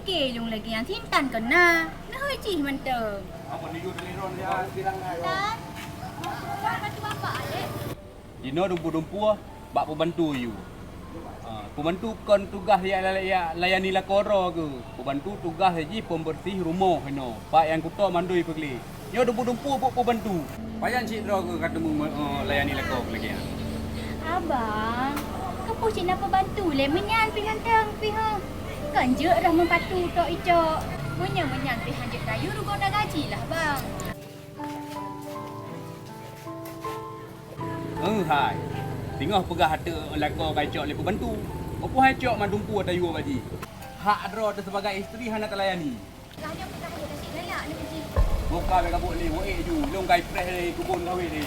kê luôn lagi yang tintan kena. Nah hơi chỉ mình tờ. Apa ni you dari ron ya bilang ayo. Dan bantu bapak adik. Dino dumpu-dumpu bak pembantu you. Pembantu kon tugas ya layani lakoro ke. Pembantu tugas haji pembersih rumah no. Pak yang kuto mandui pergi. Yo dumpu-dumpu buk pembantu. Payan cik ro ke katamu layani lakor lagi ya. Abang, kepu Cina pembantu le menyan pi hantang pi ha. Kan je dah mempatu tok icok. Menyan pi hanjek kayu rugo dah gaji lah bang. Hai. Tengah pegah hata lakor kai cok le pembantu. Opo hai cok mandumpu ada you baji. Hak adro sebagai isteri hana telayani. Lah dia pun tak boleh kasih galak ni mesti. Buka be kabut ni, woi ju, long kai press ni kubun kau ni.